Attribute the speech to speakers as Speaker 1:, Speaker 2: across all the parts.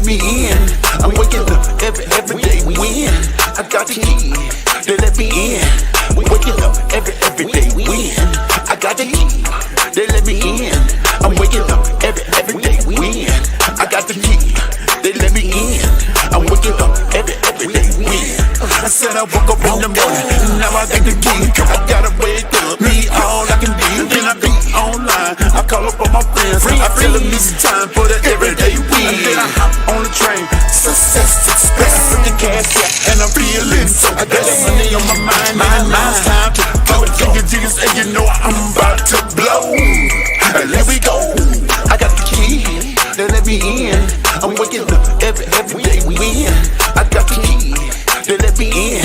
Speaker 1: let me in. I'm waking up every day win. I got the key, they let me in. Waking up every day win. I got the key, they let me in. I'm waking up every day win. I got the key, they let me in. I'm waking up every day win. I said I woke up in the morning, now I got the key. I gotta wake up, me all I can be. Then I be online, I call up all my friends. I tell them it's time for the everyday win. Then I hop on the train, Success Express with the cash out, and I'm feeling so. I got the money on my mind, and now it's time to go. Jiggas, and you know I'm about to blow. And here we go. I got the key, they let me in. I'm waking up every day win. I got the key, they let me in.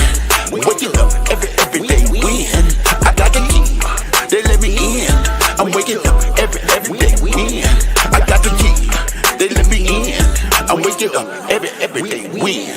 Speaker 1: Waking up every day win. I got the key, they let me in. I'm waking up every day win. I got the key, they let me in. I'm waking up every day win.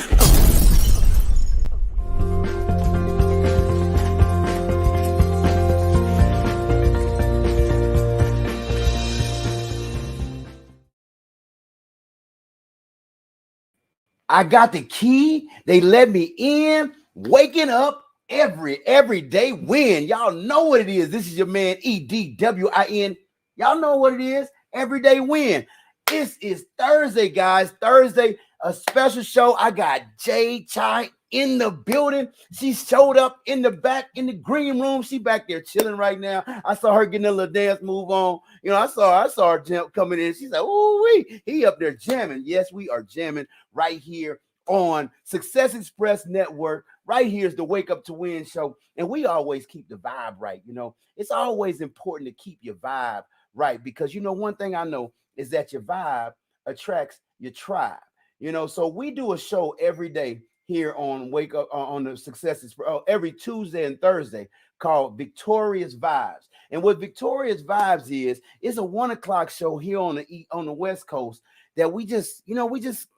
Speaker 2: I got the key. They let me in. Waking up every day win. Y'all know what it is. This is your man EDWIN. Y'all know what it is. Everyday win. This is Thursday, guys. Thursday, a special show. I got Jay Chai in the building. She showed up in the back in the green room. She back there chilling right now. I saw her getting a little dance move on. You know, I saw her jump coming in. She's like, "Ooh, he up there jamming." Yes, we are jamming right here on Success Express Network. Right here is the Wake Up to Win show. And we always keep the vibe right. You know, it's always important to keep your vibe right, because, you know, one thing I know is that your vibe attracts your tribe. You know, so we do a show every day here on Wake Up on the Success Express every Tuesday and Thursday called Victorious Vibes. And what Victorious Vibes is, it's a 1 o'clock show here on the West Coast that we just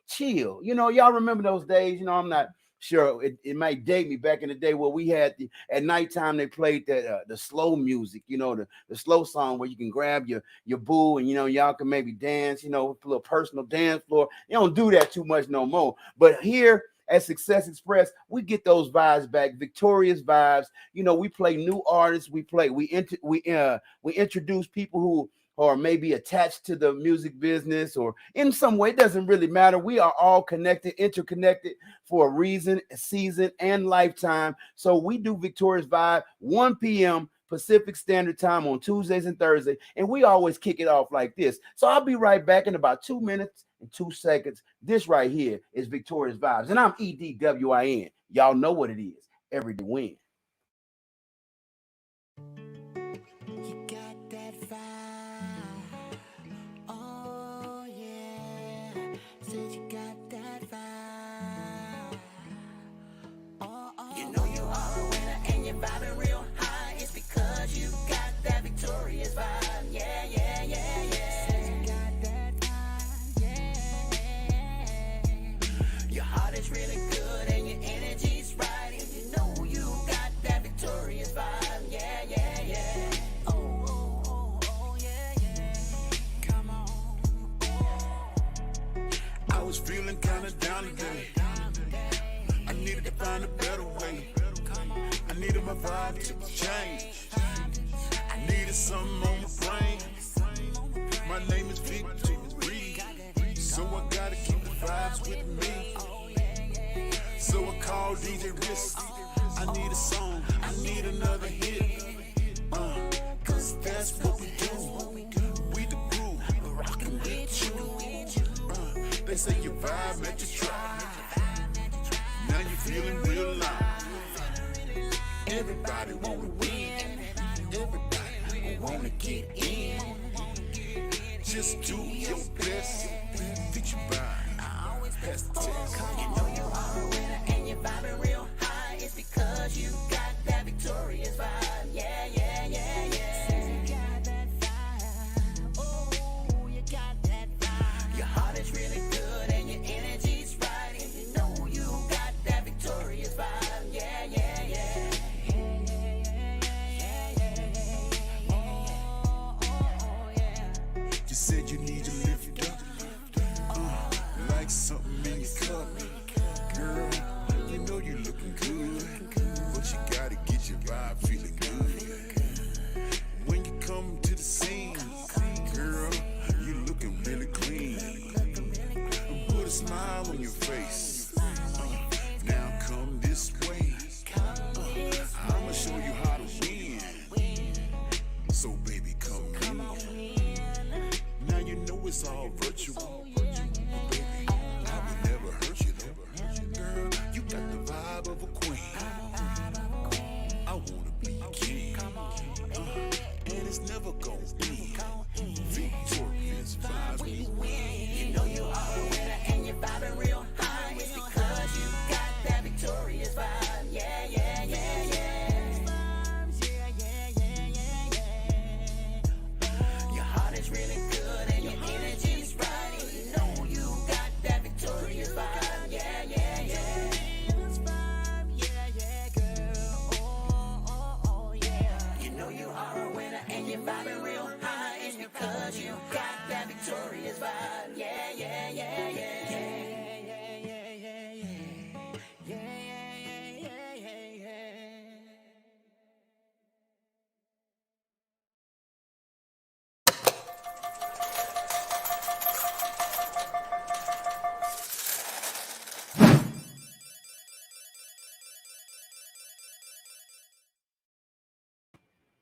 Speaker 2: chill. You know, y'all remember those days? You know, I'm not sure, it might date me back in the day where we had at nighttime they played the slow music, you know, the slow song where you can grab your boo and, you know, y'all can maybe dance, you know, a little personal dance floor. You don't do that too much no more. But here at Success Express, we get those vibes back, victorious vibes. You know, we play new artists. We introduce people who or maybe attached to the music business or in some way. It doesn't really matter. We are all connected, interconnected for a reason, a season, and lifetime. So we do Victorious Vibe, 1 p.m. Pacific Standard Time on Tuesdays and Thursdays, and we always kick it off like this. So I'll be right back in about 2 minutes and 2 seconds. This right here is Victorious Vibes, and I'm EDWIN. Y'all know what it is. Everyday win.
Speaker 3: You got that vibe. Oh yeah. Said you got that vibe. Oh. You know you are a winner and you're vibing real high. It's because you got that victorious vibe. Yeah, yeah, yeah, yeah. Said you got that vibe. Yeah. Your heart is really good and your energy's right. And you know you got that victorious vibe. Yeah, yeah, yeah. Oh, yeah, yeah. Come on.
Speaker 1: I was feeling kinda down today. I needed to find a better way. I needed my vibe to change. I needed something on my brain. My name is Victory, so I gotta keep the vibes with me. So I called DJ Risk. I need a song, I need another hit. Cause that's what we do. We the groove, we're rockin' with you. They say your vibe met your tribe. Now you feeling real live. Everybody wanna win. Everybody wanna get in. Just do your best. Did you buy? Pass the test.
Speaker 3: You know you are a winner and you're vibing real high. It's because you got that victorious vibe. Yeah, yeah, yeah, yeah. You got that vibe. Oh, you got that vibe. Your heart is really good and your energy's right. And you know you got that victorious vibe. Yeah, yeah, yeah.
Speaker 1: You said you need to lift up, like something
Speaker 4: Girl, you know you looking good, but you gotta get your vibe feeling good. When you come to the scene, girl, you looking really clean. Put a smile on your face. Now come this way. I'ma show you how to win. So baby, come in. Now you know it's all virtual. Baby, I would never hurt you though. Girl, you got the vibe of a queen. I wanna be king. And it's never gonna be victorious vibes.
Speaker 3: You know you are the winner and you're vibing real high. It's because you got that victorious vibe. Yeah, yeah, yeah, yeah. Your heart is really good and your energy is right. You know you got that victorious vibe. Yeah, yeah, yeah. Yeah, yeah, girl. Oh, yeah. You know you are a winner and you're vibing real high. It's because you got that victorious vibe. Yeah, yeah, yeah, yeah.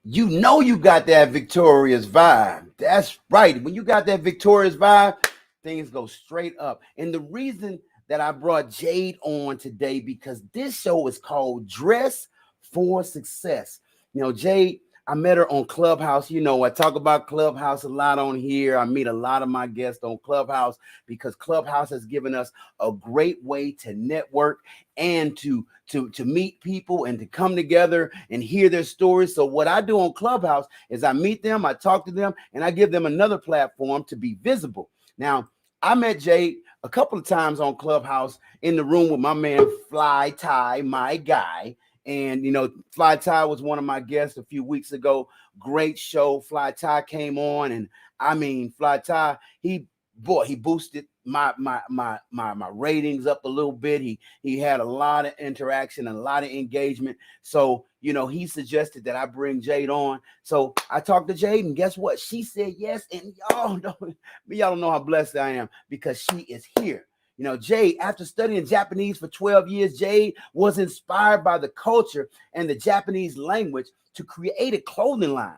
Speaker 2: You know you got that victorious vibe. That's right. When you got that victorious vibe, things go straight up. And the reason that I brought Jade on today, because this show is called Dress for Success. You know, Jade, I met her on Clubhouse. You know, I talk about Clubhouse a lot on here. I meet a lot of my guests on Clubhouse because Clubhouse has given us a great way to network and to meet people and to come together and hear their stories. So what I do on Clubhouse is I meet them, I talk to them, and I give them another platform to be visible. Now, I met Jade a couple of times on Clubhouse in the room with my man Fly Ty, my guy. And, you know, Fly Ty was one of my guests a few weeks ago. Great show. Fly Ty came on, and I mean, Fly Ty, he boosted my ratings up a little bit. He had a lot of interaction and a lot of engagement. So, you know, he suggested that I bring Jade on. So I talked to Jade, and guess what? She said yes. And y'all don't know how blessed I am because she is here. You know, Jade, after studying Japanese for 12 years, Jade was inspired by the culture and the Japanese language to create a clothing line.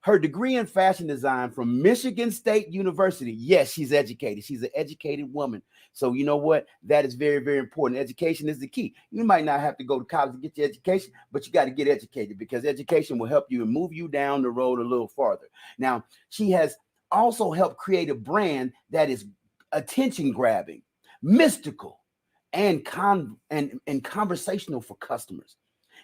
Speaker 2: Her degree in fashion design from Michigan State University. Yes, she's educated. She's an educated woman. So you know what? That is very, very important. Education is the key. You might not have to go to college to get your education, but you got to get educated because education will help you and move you down the road a little farther. Now, she has also helped create a brand that is attention grabbing, mystical, and conversational for customers.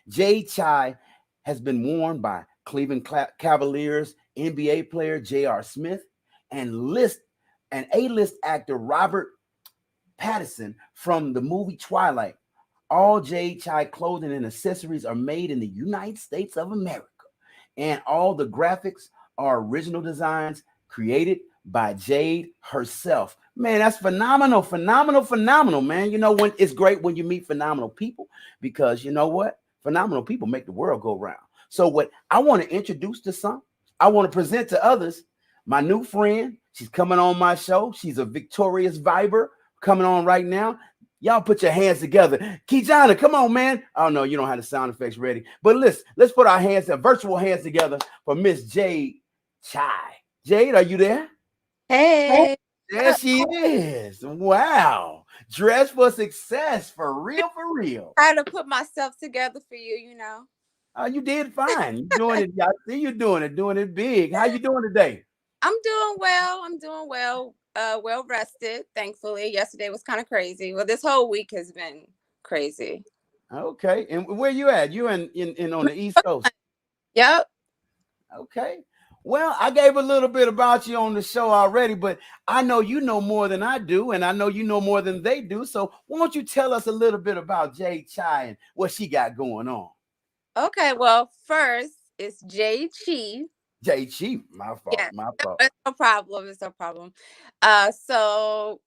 Speaker 2: Jade Chai has been worn by Cleveland Cavaliers NBA player J.R. Smith and A-list actor Robert Pattinson from the movie Twilight. All Jade Chai clothing and accessories are made in the United States of America, and all the graphics are original designs created by Jade herself. Man, that's phenomenal, man. You know, when it's great when you meet phenomenal people, because you know what? Phenomenal people make the world go round. So what I want to introduce to some, I want to present to others my new friend. She's coming on my show. She's a victorious viber coming on right now. Y'all put your hands together. Kijana, come on, man. Oh, no, you don't have the sound effects ready. But let's put our virtual hands together for Miss Jade Chai. Jade, are you there?
Speaker 5: Hey.
Speaker 2: There she is. Wow. Dress for success. For real, for real.
Speaker 5: Trying to put myself together for you, you know.
Speaker 2: You did fine. You're doing it. I see you doing it big. How you doing today?
Speaker 5: I'm doing well. Well rested, thankfully. Yesterday was kind of crazy. Well, this whole week has been crazy.
Speaker 2: Okay. And where you at? You in on the East Coast?
Speaker 5: Yep.
Speaker 2: Okay. Well, I gave a little bit about you on the show already, but I know you know more than I do, and I know you know more than they do. So why don't you tell us a little bit about Jade Chai and what she got going on?
Speaker 5: Okay, well, first it's Jade Chi.
Speaker 2: Jade Chi, my fault.
Speaker 5: Yeah,
Speaker 2: my fault.
Speaker 5: It's no problem. So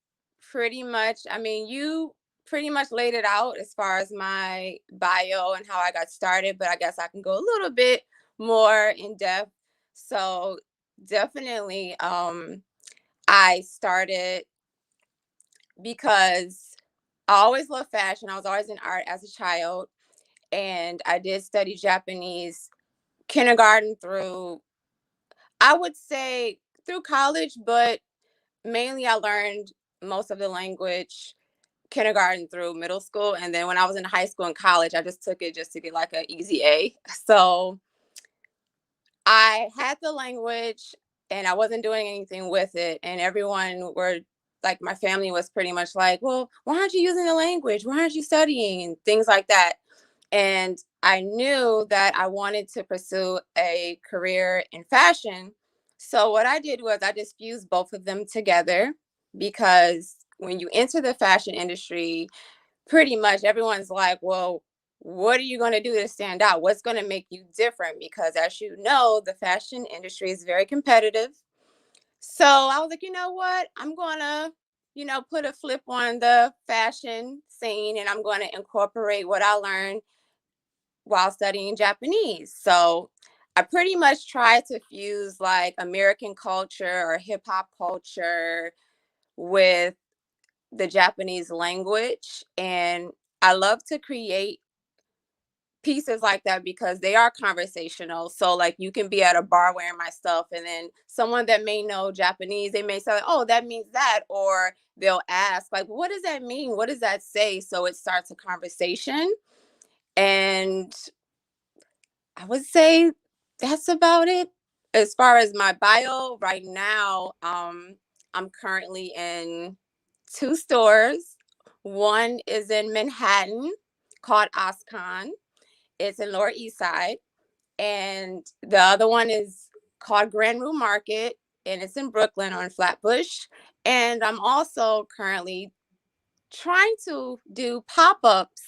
Speaker 5: pretty much, I mean, you pretty much laid it out as far as my bio and how I got started, but I guess I can go a little bit more in depth. So definitely, I started because I always loved fashion. I was always in art as a child, and I did study Japanese kindergarten through, I would say, through college, but mainly I learned most of the language kindergarten through middle school. And then when I was in high school and college, I just took it just to get like an easy A. So I had the language and I wasn't doing anything with it. And everyone were like, my family was pretty much like, well, why aren't you using the language? Why aren't you studying? And things like that. And I knew that I wanted to pursue a career in fashion. So what I did was I just fused both of them together, because when you enter the fashion industry, pretty much everyone's like, well, what are you going to do to stand out? What's going to make you different? Because as you know, the fashion industry is very competitive. So I was like, you know what? I'm going to, put a flip on the fashion scene, and I'm going to incorporate what I learned while studying Japanese. So I pretty much tried to fuse like American culture or hip hop culture with the Japanese language. And I love to create pieces like that because they are conversational. So like you can be at a bar wearing my stuff, and then someone that may know Japanese, they may say, like, oh, that means that, or they'll ask like, what does that mean? What does that say? So it starts a conversation. And I would say that's about it. As far as my bio right now, I'm currently in 2 stores. One is in Manhattan called Oscon. It's in Lower East Side. And the other one is called Grand Rue Market, and it's in Brooklyn on Flatbush. And I'm also currently trying to do pop-ups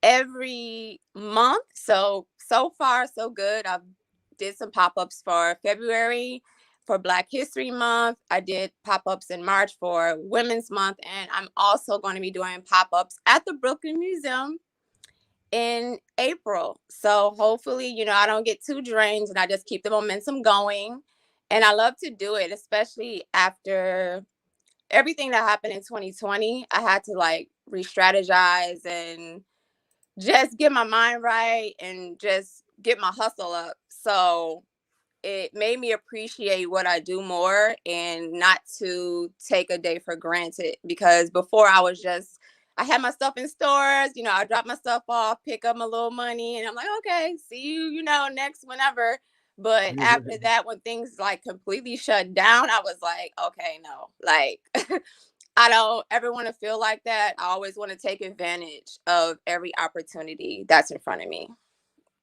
Speaker 5: every month. So far so good. I've did some pop-ups for February for Black History Month. I did pop-ups in March for Women's Month, and I'm also going to be doing pop-ups at the Brooklyn Museum in April. So hopefully, I don't get too drained and I just keep the momentum going. And I love to do it, especially after everything that happened in 2020. I had to like re-strategize and just get my mind right and just get my hustle up. So it made me appreciate what I do more and not to take a day for granted, because before I had my stuff in stores, I drop my stuff off, pick up my little money, and I'm like, okay, see you, next whenever. But after that, when things like completely shut down, I was like, okay, no, like I don't ever want to feel like that. I always want to take advantage of every opportunity that's in front of me.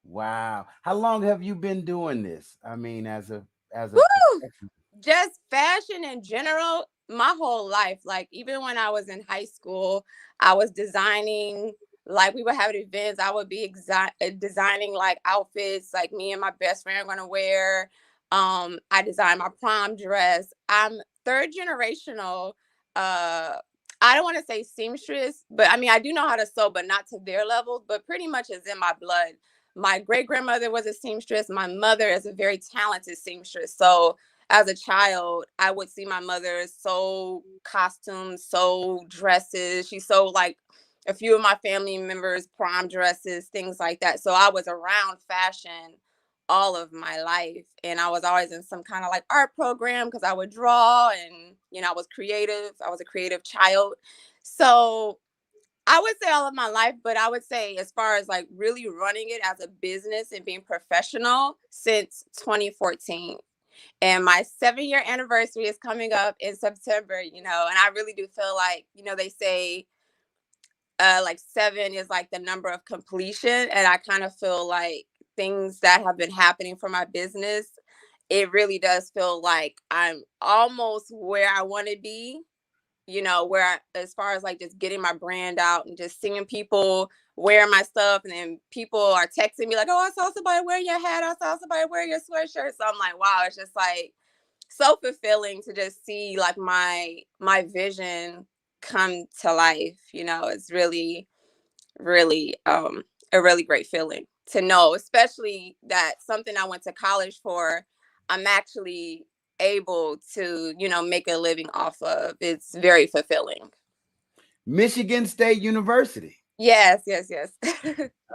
Speaker 2: Wow. How long have you been doing this? I mean, as a
Speaker 5: Woo!
Speaker 2: profession.
Speaker 5: Just fashion in general, my whole life. Like even when I was in high school, I was designing. Like we would have events, I would be designing like outfits, like me and my best friend are gonna wear. I designed my prom dress. I'm third generational. Uh, I don't want to say seamstress, but I mean I do know how to sew, but not to their level. But pretty much it's in my blood. My great grandmother was a seamstress. My mother is a very talented seamstress. So as a child, I would see my mother sew costumes, sew dresses. She sewed like a few of my family members' prom dresses, things like that. So I was around fashion all of my life. And I was always in some kind of like art program because I would draw and, I was creative. I was a creative child. So I would say all of my life, but I would say as far as like really running it as a business and being professional since 2014. And my 7-year anniversary is coming up in September, and I really do feel like, they say like 7 is like the number of completion. And I kind of feel like things that have been happening for my business, it really does feel like I'm almost where I want to be, as far as like just getting my brand out and just seeing people wear my stuff. And then people are texting me like, oh, I saw somebody wear your hat. I saw somebody wear your sweatshirt. So I'm like, wow, it's just like so fulfilling to just see like my vision come to life. You know, it's really, really a really great feeling to know, especially that something I went to college for, I'm actually able to, you know, make a living off of. It's very fulfilling.
Speaker 2: Michigan State University.
Speaker 5: Yes, yes, yes.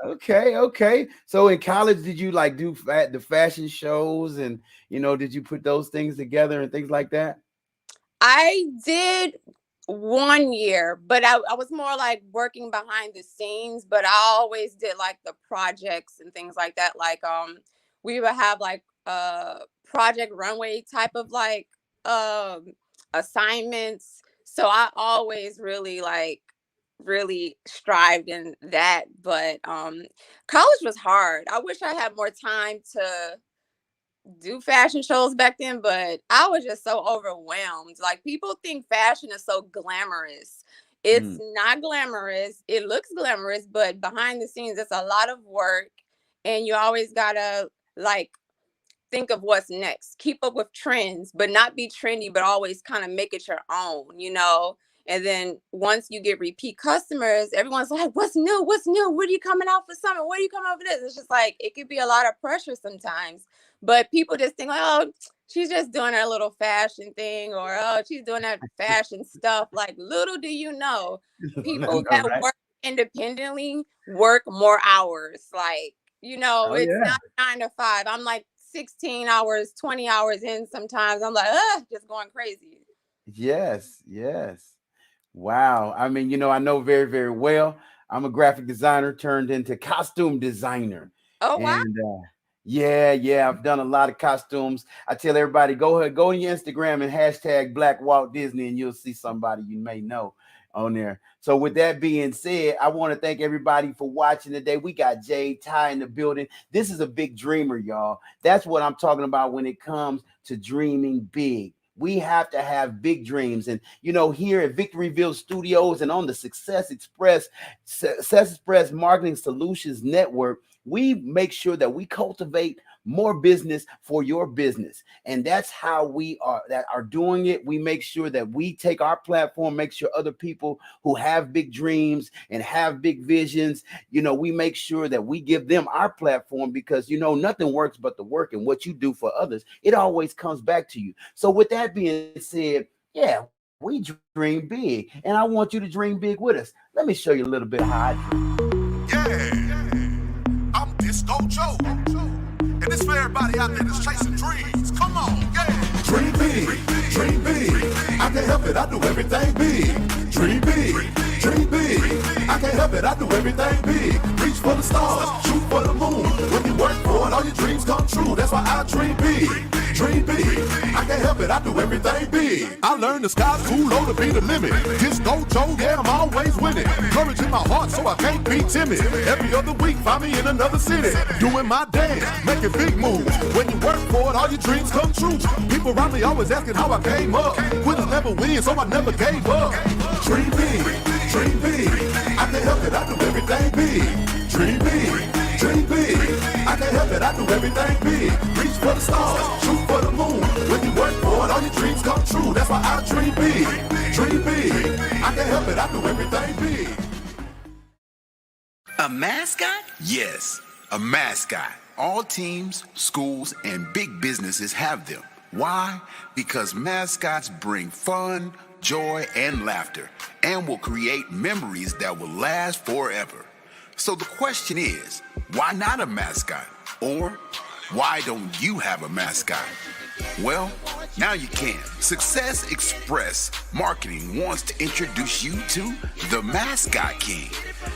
Speaker 2: Okay, okay. So in college, did you like do the fashion shows, and did you put those things together and things like that?
Speaker 5: I did 1 year, but I was more like working behind the scenes, but I always did like the projects and things like that. Like we would have like project runway type of like assignments. So I always really strived in that. But college was hard. I wish I had more time to do fashion shows back then, but I was just so overwhelmed. Like, people think fashion is so glamorous. It's not glamorous. It looks glamorous, but behind the scenes, it's a lot of work, and you always gotta like think of what's next, keep up with trends, but not be trendy, but always kind of make it your own, you know? And then once you get repeat customers, everyone's like, what's new? What's new? What are you coming out for summer? What are you coming out for this? It's just like, it could be a lot of pressure sometimes, but people just think like, oh, she's just doing her little fashion thing, or, oh, she's doing that fashion stuff. Like, little do you know, people that
Speaker 2: Right?
Speaker 5: work independently work more hours. Like, you know,
Speaker 2: Oh
Speaker 5: it's
Speaker 2: yeah.
Speaker 5: not 9 to 5. I'm like 16 hours, 20 hours in sometimes. I'm like, just going crazy.
Speaker 2: Yes, yes. Wow. I mean, I know very, very well. I'm a graphic designer turned into costume designer.
Speaker 5: Oh, wow.
Speaker 2: And yeah, I've done a lot of costumes. I tell everybody, go ahead, go on your Instagram and hashtag Black Walt Disney, and you'll see somebody you may know on there. So with that being said, I want to thank everybody for watching today. We got Jade Ty in the building. This is a big dreamer, y'all. That's what I'm talking about when it comes to dreaming big. We have to have big dreams. And, here at Victoryville Studios and on the Success Express Marketing Solutions Network, we make sure that we cultivate more business for your business. And that's how we are doing it. We make sure that we take our platform, make sure other people who have big dreams and have big visions, we make sure that we give them our platform, because, nothing works but the work, and what you do for others, it always comes back to you. So with that being said, yeah, we dream big, and I want you to dream big with us. Let me show you a little bit of how I dream.
Speaker 4: Yeah, I'm Disco Joe. And it's for everybody out there that's chasing dreams. Come on, yeah. Dream big, dream big. I can't help it, I do everything big. Dream big, dream big. I can't help it, I do everything big. Reach for the stars, shoot for the moon. When you work for it, all your dreams come true. That's why I dream big, dream big. I can't help it, I do everything big. I learned the sky's too low to be the limit. Disco Joe, yeah, I'm always winning. Courage in my heart, so I can't be timid. Every other week, find me in another city, doing my dance, making big moves. When you work for it, all your dreams come true. People around me always asking how I came up. Winners never win, so I never gave up. Dream big, dream big. I can't help it, I do everything big. Dream big, dream big. I can't help it, I do everything big. Reach for the stars, shoot for the moon. When you work for it, all your dreams come true. That's why I dream big, dream big. I can't help it, I do everything big.
Speaker 1: A mascot?
Speaker 4: Yes, a mascot. All teams, schools, and big businesses have them. Why? Because mascots bring fun, joy, and laughter, and will create memories that will last forever. So the question is, why not a mascot? Or why don't you have a mascot? Well, now you can. Success Express Marketing wants to introduce you to the Mascot King.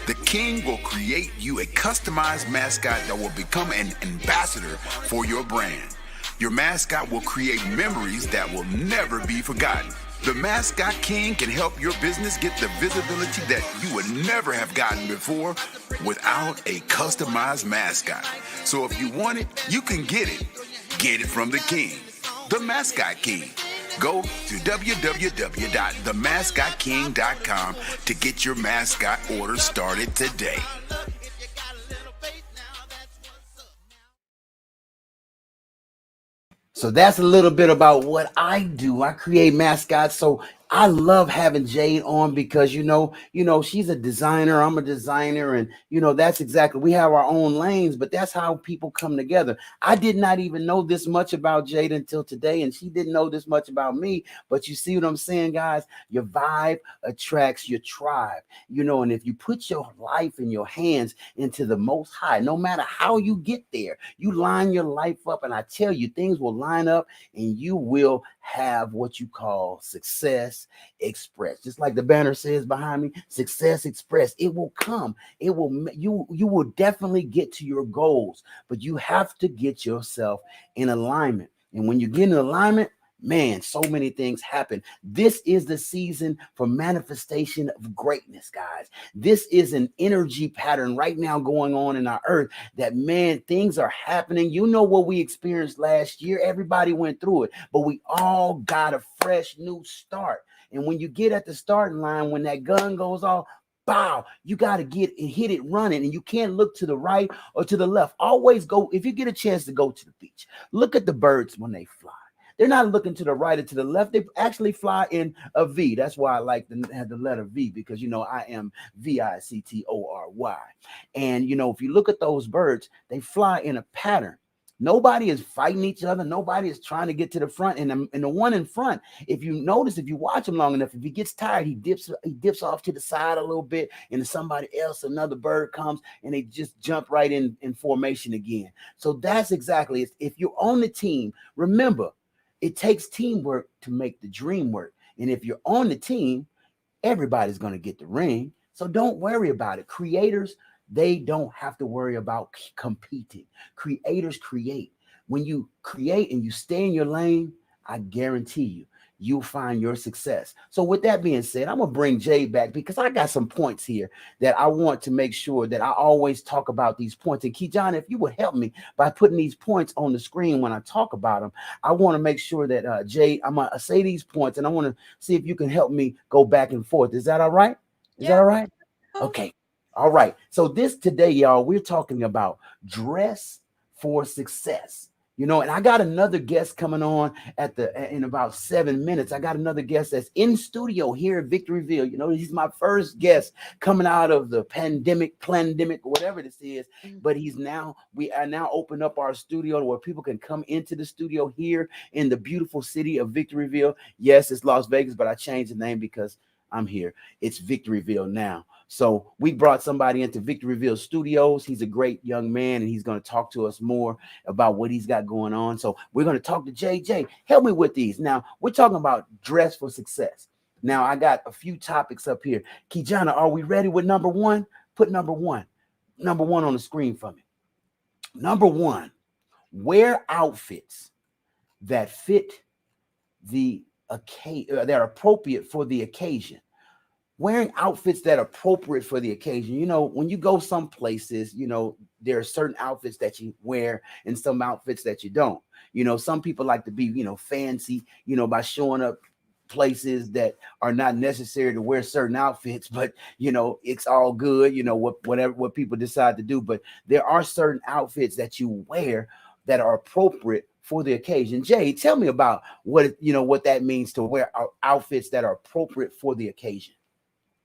Speaker 4: The King will create you a customized mascot that will become an ambassador for your brand. Your mascot will create memories that will never be forgotten. The Mascot King can help your business get the visibility that you would never have gotten before without a customized mascot. So if you want it, you can get it. Get it from the King, the Mascot King. Go to www.themascotking.com to get your mascot order started today.
Speaker 2: So that's a little bit about what I do. I create mascots so I love having Jade on because she's a designer. I'm a designer, and that's exactly, we have our own lanes, but that's how people come together. I did not even know this much about Jade until today, and she didn't know this much about me. But you see what I'm saying, guys? Your vibe attracts your tribe, and if you put your life in your hands into the most high, no matter how you get there, you line your life up, and I tell you, things will line up and you will have what you call success express. Just like the banner says behind me, success express. It will come. It will, you will definitely get to your goals, but you have to get yourself in alignment. And when you get in alignment, man, so many things happen. This is the season for manifestation of greatness, guys. This is an energy pattern right now going on in our earth that, man, things are happening. You know what we experienced last year? Everybody went through it, but we all got a fresh new start. And when you get at the starting line, when that gun goes off, bow, you got to get and hit it running, and you can't look to the right or to the left. Always go, if you get a chance to go to the beach, look at the birds when they fly. They're not looking to the right or to the left. They actually fly in a V. That's why I like to have the letter V, because, I am Victory. And, if you look at those birds, they fly in a pattern. Nobody is fighting each other. Nobody is trying to get to the front. And the one in front, if you notice, if you watch him long enough, if he gets tired, he dips off to the side a little bit, and somebody else, another bird comes, and they just jump right in formation again. So that's exactly it. If you're on the team, remember, it takes teamwork to make the dream work. And if you're on the team, everybody's going to get the ring. So don't worry about it. Creators, they don't have to worry about competing. Creators create. When you create and you stay in your lane, I guarantee you'll find your success. So with that being said, I'm going to bring Jay back because I got some points here that I want to make sure that I always talk about these points. And Kejon, if you would help me by putting these points on the screen when I talk about them, I want to make sure that, Jay, I'm going to say these points, and I want to see if you can help me go back and forth. Is that all right? Is that all right? Okay. All right. So today, y'all, we're talking about dress for success. And I got another guest coming on in about 7 minutes. I got another guest that's in studio here at Victoryville. He's my first guest coming out of the pandemic, whatever this is. But we are now open up our studio where people can come into the studio here in the beautiful city of Victoryville. Yes, it's Las Vegas, but I changed the name because I'm here. It's Victoryville now. So we brought somebody into Victoryville Studios. He's a great young man, and he's going to talk to us more about what he's got going on. So we're going to talk to JJ. Help me with these. Now, we're talking about dress for success. Now, I got a few topics up here. Kijana, are we ready with number one? Put number one on the screen for me. Number one, wear outfits that fit the occasion, that are appropriate for the occasion. Wearing outfits that are appropriate for the occasion. When you go some places, there are certain outfits that you wear and some outfits that you don't. Some people like to be, fancy, by showing up places that are not necessary to wear certain outfits, but it's all good, what people decide to do. But there are certain outfits that you wear that are appropriate for the occasion. Jay, tell me about what that means to wear outfits that are appropriate for the occasion.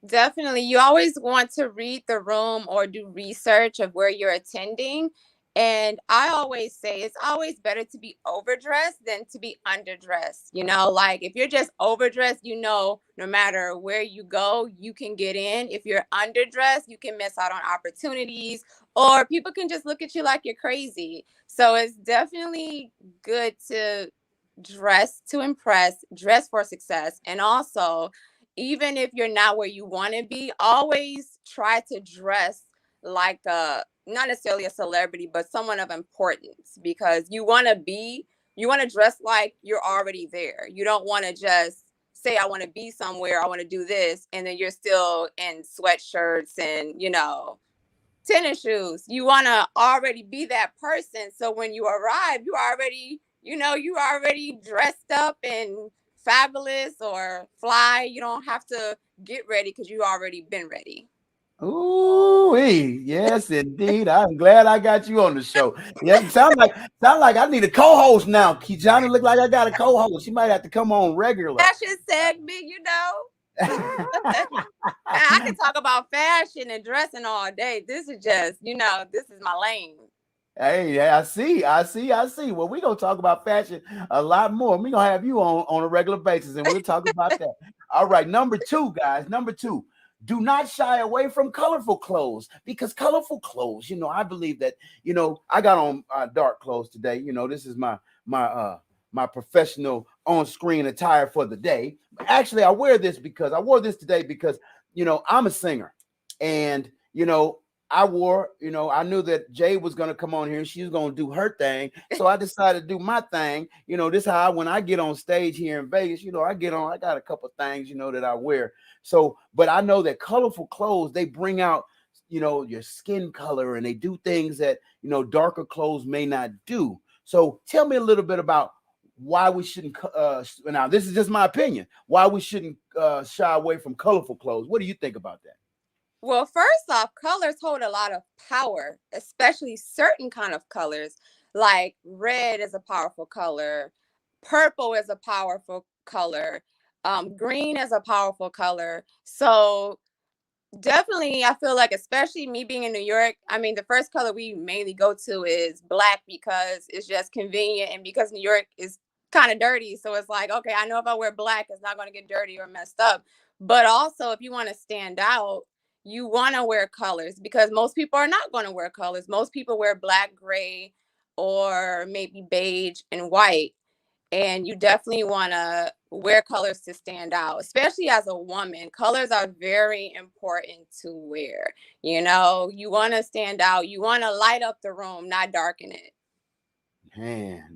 Speaker 5: Definitely. You always want to read the room or do research of where you're attending. And I always say it's always better to be overdressed than to be underdressed. Like if you're just overdressed, no matter where you go, you can get in. If you're underdressed, you can miss out on opportunities, or people can just look at you like you're crazy. So it's definitely good to dress to impress, dress for success. And also, even if you're not where you want to be, always try to dress like not necessarily a celebrity, but someone of importance, because you want to dress like you're already there. You don't want to just say, I want to be somewhere, I want to do this, and then you're still in sweatshirts and, tennis shoes. You want to already be that person. So when you arrive, you already dressed up and fabulous or fly. You don't have to get ready because you already been ready.
Speaker 2: Ooh, yes, indeed. I'm glad I got you on the show. Yeah, sound like I need a co-host now. Kijana look like I got a co-host. She might have to come on regular.
Speaker 5: Fashion segment, you know. I can talk about fashion and dressing all day. This is just, this is my lane.
Speaker 2: Hey, yeah, I see. Well, we're gonna talk about fashion a lot more. We're gonna have you on a regular basis, and we'll talk about that. All right, number two, guys. Number two, do not shy away from colorful clothes, because colorful clothes, I believe that, I got on dark clothes today. This is my professional on-screen attire for the day. Actually, I wore this today because I'm a singer, and I I knew that Jay was going to come on here and she was going to do her thing. So I decided to do my thing. This how when I get on stage here in Vegas, I got a couple things, that I wear. So, but I know that colorful clothes, they bring out, your skin color, and they do things that, darker clothes may not do. So tell me a little bit about why we shouldn't, now this is just my opinion, why we shouldn't shy away from colorful clothes. What do you think about that?
Speaker 5: Well, first off, colors hold a lot of power, especially certain kind of colors. Like red is a powerful color, purple is a powerful color, green is a powerful color. So definitely, I feel like, especially me being in New York, I mean, the first color we mainly go to is black because it's just convenient, and because New York is kind of dirty. So it's like, okay, I know if I wear black, it's not going to get dirty or messed up. But also, if you want to stand out, you want to wear colors, because most people are not going to wear colors. Most people wear black, gray, or maybe beige and white. And you definitely want to wear colors to stand out, especially as a woman. Colors are very important to wear. You want to stand out. You want to light up the room, not darken it.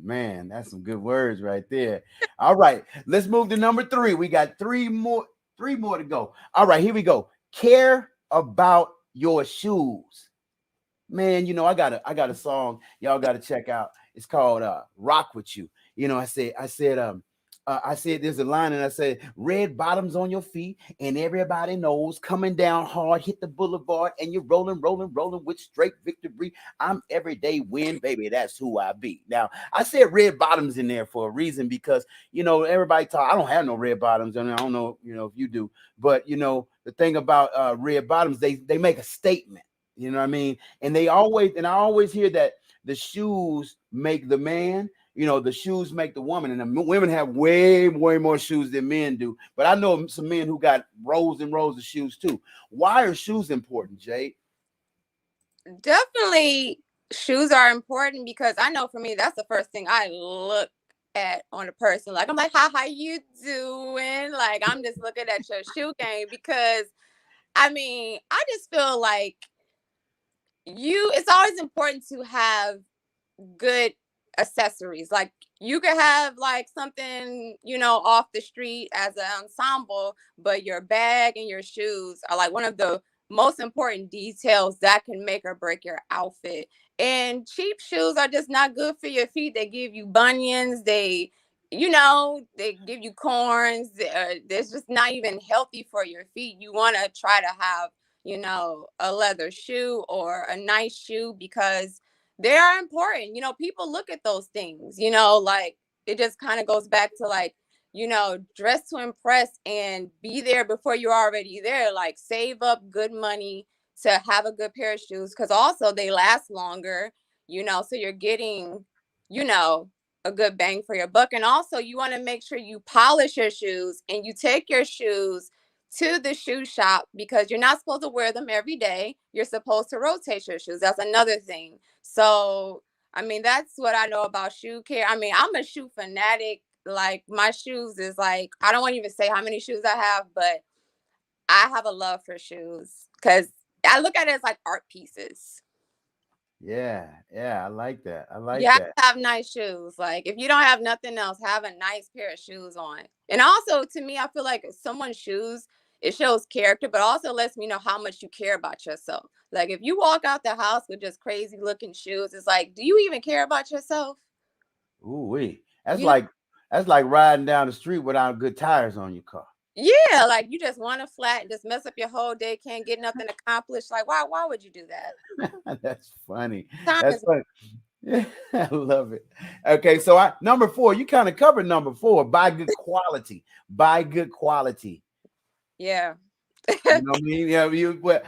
Speaker 2: Man, that's some good words right there. All right, let's move to number three. We got three more to go. All right, here we go. Care about your shoes. Man, I got a song y'all got to check out. It's called Rock With You. I said there's a line, and I said, red bottoms on your feet, and everybody knows, coming down hard, hit the boulevard, and you're rolling with straight victory. I'm everyday win, baby. That's who I be. Now, I said red bottoms in there for a reason, because, everybody talk. I don't have no red bottoms, and I don't know, if you do, but, the thing about red bottoms, they make a statement. You know what I mean? And I always hear that the shoes make the man. The shoes make the woman, and the women have way more shoes than men do. But I know some men who got rows and rows of shoes too. Why are shoes important, Jade?
Speaker 5: Definitely, shoes are important, because I know for me, that's the first thing I look at on a person. Like, I'm like, how you doing? Like, I'm just looking at your shoe game, because I mean, I just feel like it's always important to have good accessories. Like, you could have like something, off the street as an ensemble, but your bag and your shoes are like one of the most important details that can make or break your outfit. And cheap shoes are just not good for your feet. They give you bunions. They give you corns. They're just not even healthy for your feet. You want to try to have, a leather shoe or a nice shoe, because they are important. People look at those things, like, it just kind of goes back to like, dress to impress, and be there before you're already there. Like, save up good money to have a good pair of shoes, because also they last longer, so you're getting, a good bang for your buck. And also, you want to make sure you polish your shoes, and you take your shoes to the shoe shop, because you're not supposed to wear them every day. You're supposed to rotate your shoes. That's another thing. So, I mean, that's what I know about shoe care. I mean, I'm a shoe fanatic. Like, my shoes is like, I don't want to even say how many shoes I have, but I have a love for shoes, because I look at it as like art pieces.
Speaker 2: Yeah, I like that.
Speaker 5: You have to have nice shoes. Like, if you don't have nothing else, have a nice pair of shoes on. And also, to me, I feel like someone's shoes, it shows character, but also lets me know how much you care about yourself. Like, if you walk out the house with just crazy looking shoes, it's like, do you even care about yourself?
Speaker 2: Ooh wee. That's like riding down the street without good tires on your car.
Speaker 5: Yeah, like you just want to flat, just mess up your whole day, can't get nothing accomplished. Like, why would you do that?
Speaker 2: That's funny.
Speaker 5: Time
Speaker 2: That's
Speaker 5: is
Speaker 2: funny. Yeah, I love it. Okay, so number 4, you kind of covered number 4. Buy good quality. Buy good quality.
Speaker 5: yeah.
Speaker 2: You know what I mean? Yeah,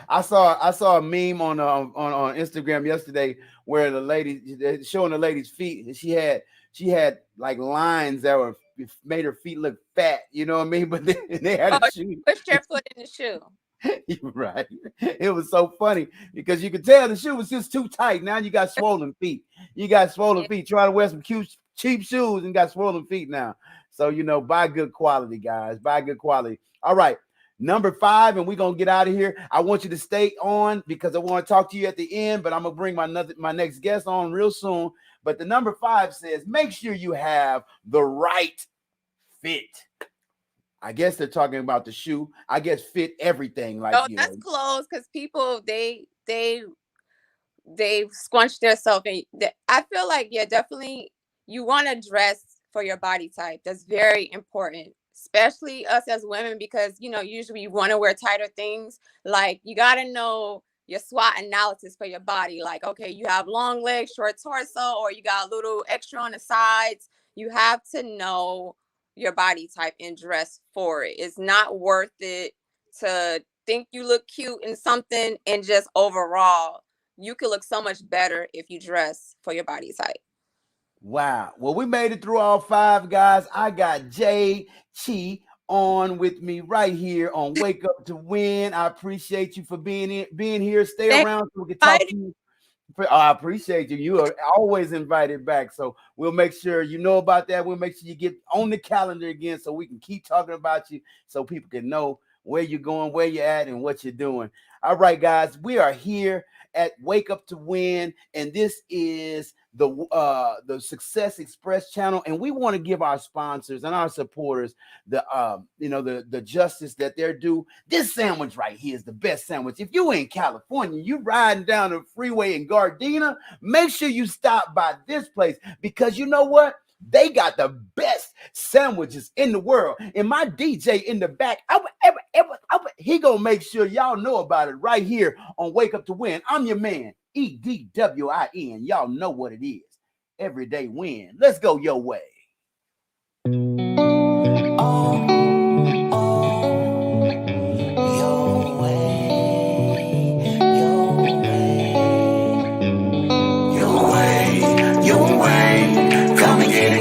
Speaker 2: I saw a meme on Instagram yesterday where the lady showing the lady's feet, and she had like lines that made her feet look fat. You know what I mean? But they had
Speaker 5: Oh,
Speaker 2: a shoe.
Speaker 5: push your foot in the shoe.
Speaker 2: You're right. It was so funny because you could tell the shoe was just too tight. Now you got swollen feet. You got swollen feet. Try to wear some cute, cheap shoes and got swollen feet now. So, buy good quality, guys. Buy good quality. All right. Number 5, and we're going to get out of here. I want you to stay on because I want to talk to you at the end, but I'm going to bring my next guest on real soon. But the number 5 says, make sure you have the right fit. I guess they're talking about the shoe. I guess fit everything. Like,
Speaker 5: that's clothes, because people they squunch themselves, and I feel like, yeah, definitely you want to dress for your body type. That's very important, especially us as women, because usually you want to wear tighter things. Like, you got to know your SWOT analysis for your body. Like, okay, you have long legs, short torso, or you got a little extra on the sides. You have to know your body type and dress for it. It's not worth it to think you look cute in something and just overall you could look so much better if you dress for your body type.
Speaker 2: Wow. Well, we made it through all 5, guys. I got Jade Chi on with me right here on Wake Up to Win. I appreciate you for being here. Stay around so we can talk to you. I appreciate you. You are always invited back. So we'll make sure you know about that. We'll make sure you get on the calendar again so we can keep talking about you so people can know where you're going, where you're at, and what you're doing. All right, guys, we are here at Wake Up to Win, and this is the Success Express channel, and we want to give our sponsors and our supporters the justice that they're due. This sandwich right here is the best sandwich. If you in California, you riding down the freeway in Gardena, make sure you stop by this place, because you know what? They got the best sandwiches in the world. And my DJ in the back, he gonna make sure y'all know about it right here on Wake Up to Win. I'm your man, EDWIN. Y'all know what it is. Everyday win. Let's go your way.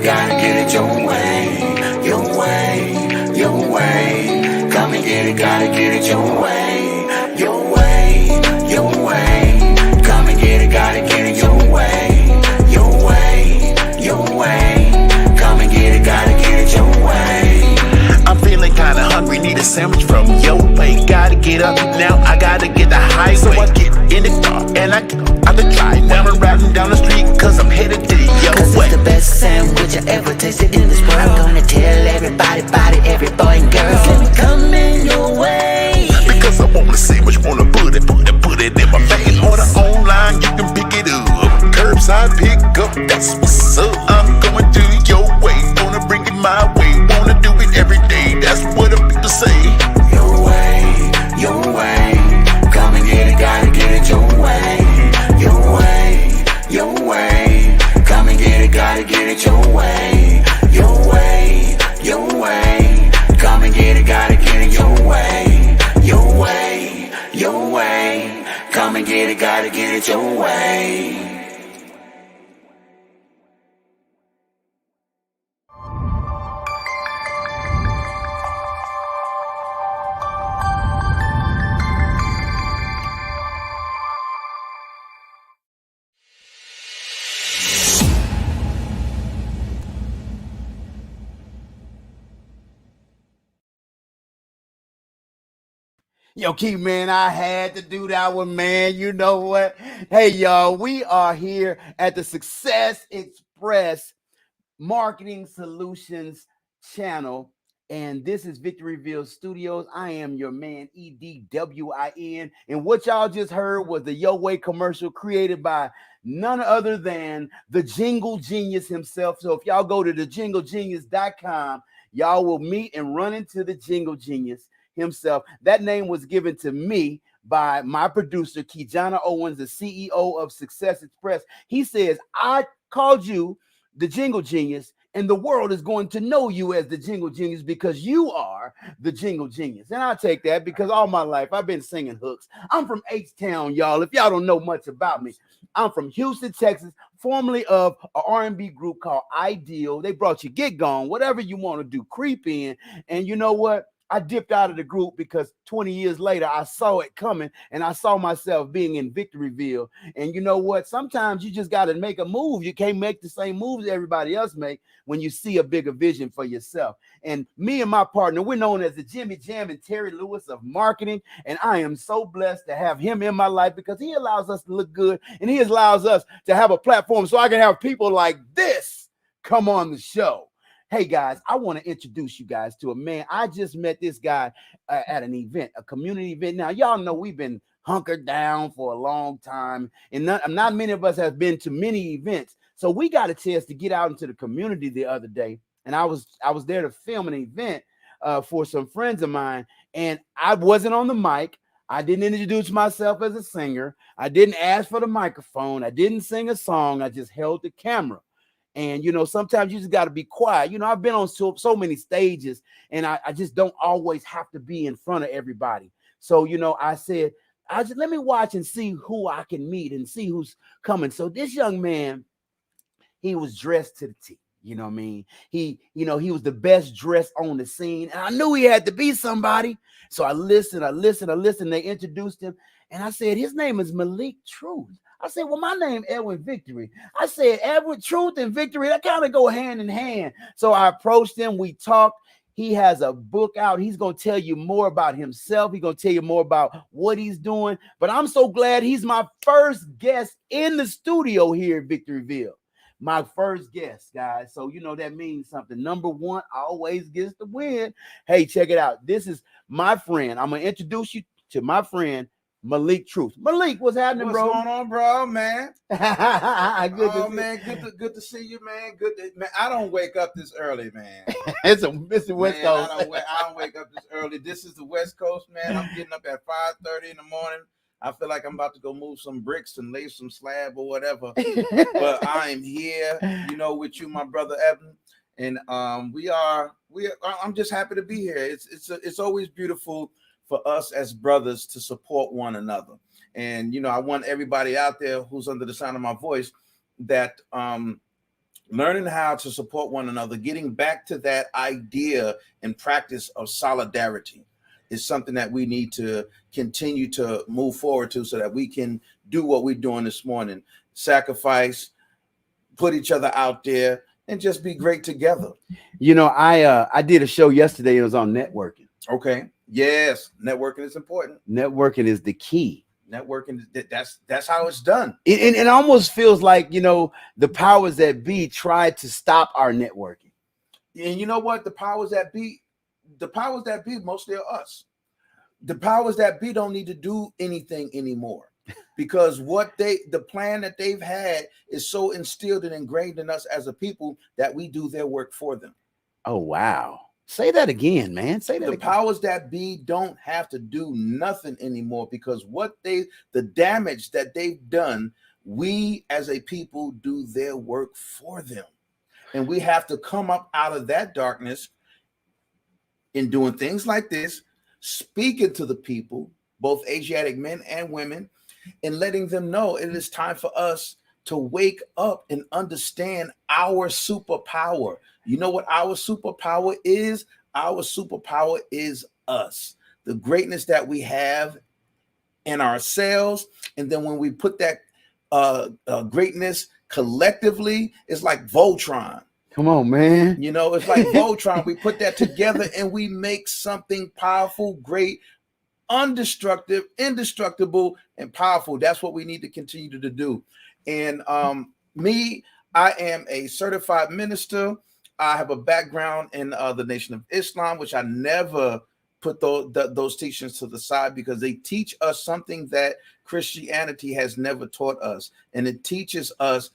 Speaker 1: Gotta get it your way, your way, your way. Come and get it, gotta get it your way, your way, your way. Come and get it, gotta get it your way, your way, your way. Come and get it, gotta get it your way. I'm feeling kinda hungry, need a sandwich from your way. Gotta get up now, I gotta get the highway. So I get in the car and I get out the drive. Now I'm riding down the street cause I'm headed to your way. It's the best sandwich I ever tasted in this world. I'm gonna tell everybody about it, every boy and girl. Let me come in your way, because I want the sandwich, wanna put it in my face. Order online, you can pick it up. Curbside pick up, that's what's up. I'm going to your way, wanna bring it my way. Wanna do it every day, that's what the people say. Your way, your way. Come and get it, gotta get it your way. Your way, your way. Come and get it, gotta get it your way. Your way, your way. Come and get it, gotta get it your way. Your way, your way. Come and get it, gotta get it your way.
Speaker 2: Yo, Keith, man, I had to do that one, man. You know what? Hey, y'all, we are here at the Success Express Marketing Solutions channel, and this is Victoryville Studios. I am your man, EDWIN, and what y'all just heard was the Yo Way commercial created by none other than the Jingle Genius himself. So if y'all go to thejinglegenius.com, y'all will meet and run into the jingle genius himself. That name was given to me by my producer, Kijana Owens, the CEO of Success Express. He says, I called you the jingle genius, and the world is going to know you as the jingle genius because you are the jingle genius. And I take that because all my life I've been singing hooks. I'm from H-Town, y'all. If y'all don't know much about me, I'm from Houston, Texas, formerly of an R&B group called Ideal. They brought you Get Gone, whatever you want to do, creep in. And you know what? I dipped out of the group because 20 years later, I saw it coming and I saw myself being in Victoryville. And you know what? Sometimes you just got to make a move. You can't make the same moves everybody else make when you see a bigger vision for yourself. And me and my partner, we're known as the Jimmy Jam and Terry Lewis of marketing. And I am so blessed to have him in my life because he allows us to look good and he allows us to have a platform so I can have people like this come on the show. Hey guys, I want to introduce you guys to a man. I just met this guy at an event, a community event. Now, y'all know we've been hunkered down for a long time, and not many of us have been to many events. So we got a chance to get out into the community the other day, and I was there to film an event for some friends of mine, and I wasn't on the mic. I didn't introduce myself as a singer. I didn't ask for the microphone. I didn't sing a song. I just held the camera. And, you know, sometimes you just got to be quiet. You know, I've been on so many stages and I just don't always have to be in front of everybody. So, you know, I said, let me watch and see who I can meet and see who's coming. So this young man, he was dressed to the T. You know what I mean? He was the best dressed on the scene. And I knew he had to be somebody. So I listened. They introduced him. And I said, his name is Malik Truth. I said, well, my name Edwin Victory. I said, Edwin Truth and Victory, that kind of go hand in hand. So I approached him. We talked. He has a book out. He's going to tell you more about himself. He's going to tell you more about what he's doing. But I'm so glad he's my first guest in the studio here at Victoryville. My first guest, guys. So, you know, that means something. Number one always gets the win. Hey, check it out. This is my friend. I'm going to introduce you to my friend, Malik Truth. Malik, what's happening, bro?
Speaker 6: What's going on, bro, man?
Speaker 2: Good
Speaker 6: Good to see you, man. Man, I don't wake up this early, man.
Speaker 2: It's the West Coast.
Speaker 6: I don't wake up this early. This is the West Coast, man. I'm getting up at 5:30 in the morning. I feel like I'm about to go move some bricks and lay some slab or whatever. But I am here, you know, with you, my brother Evan. And I'm just happy to be here. It's always beautiful for us as brothers to support one another. And, you know, I want everybody out there who's under the sound of my voice that learning how to support one another, getting back to that idea and practice of solidarity is something that we need to continue to move forward to so that we can do what we're doing this morning, sacrifice, put each other out there, and just be great together.
Speaker 2: You know, I did a show yesterday. It was on networking.
Speaker 6: Okay. Yes, networking is important.
Speaker 2: Networking is the key.
Speaker 6: Networking, that's how it's done.
Speaker 2: It almost feels like, you know, the powers that be tried to stop our networking.
Speaker 6: And you know what? The powers that be mostly are us. The powers that be don't need to do anything anymore because the plan that they've had is so instilled and ingrained in us as a people that we do their work for them.
Speaker 2: Oh, wow. Say that again, man. Say that
Speaker 6: the
Speaker 2: again.
Speaker 6: Powers that be don't have to do nothing anymore because the damage that they've done, we as a people do their work for them. And we have to come up out of that darkness in doing things like this, speaking to the people, both Asiatic men and women, and letting them know it is time for us to wake up and understand our superpower. You know what our superpower is? Our superpower is us. The greatness that we have in ourselves. And then when we put that greatness collectively, it's like Voltron.
Speaker 2: Come on, man.
Speaker 6: You know, it's like Voltron. We put that together and we make something powerful, great, indestructible, and powerful. That's what we need to continue to do. And I am a certified minister. I have a background in the Nation of Islam, which I never put those teachings to the side because they teach us something that Christianity has never taught us. And it teaches us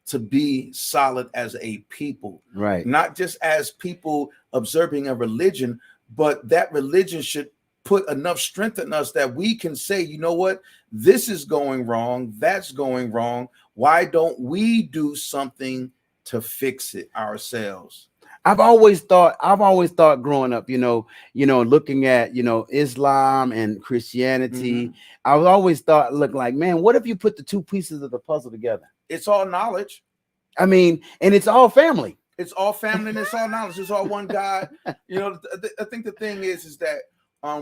Speaker 6: to be solid as a people,
Speaker 2: Right.
Speaker 6: not just as people observing a religion, but that religion should put enough strength in us that we can say, you know what, this is going wrong, that's going wrong. Why don't we do something to fix it ourselves?
Speaker 2: I've always thought growing up, looking at, Islam and Christianity, I was always thought, look like, man, what if you put the two pieces of the puzzle together?
Speaker 6: It's all knowledge.
Speaker 2: I mean, and it's all family.
Speaker 6: It's all family and it's all knowledge. It's all one God. I think the thing is that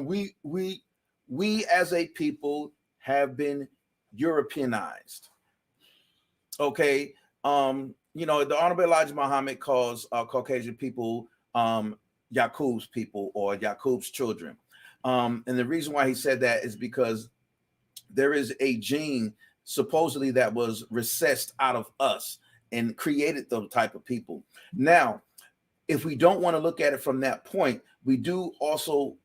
Speaker 6: we as a people have been Europeanized. Okay. The Honorable Elijah Muhammad calls Caucasian people Yaqub's people or Yaqub's children. And the reason why he said that is because there is a gene supposedly that was recessed out of us and created those type of people. Now, if we don't want to look at it from that point, we do also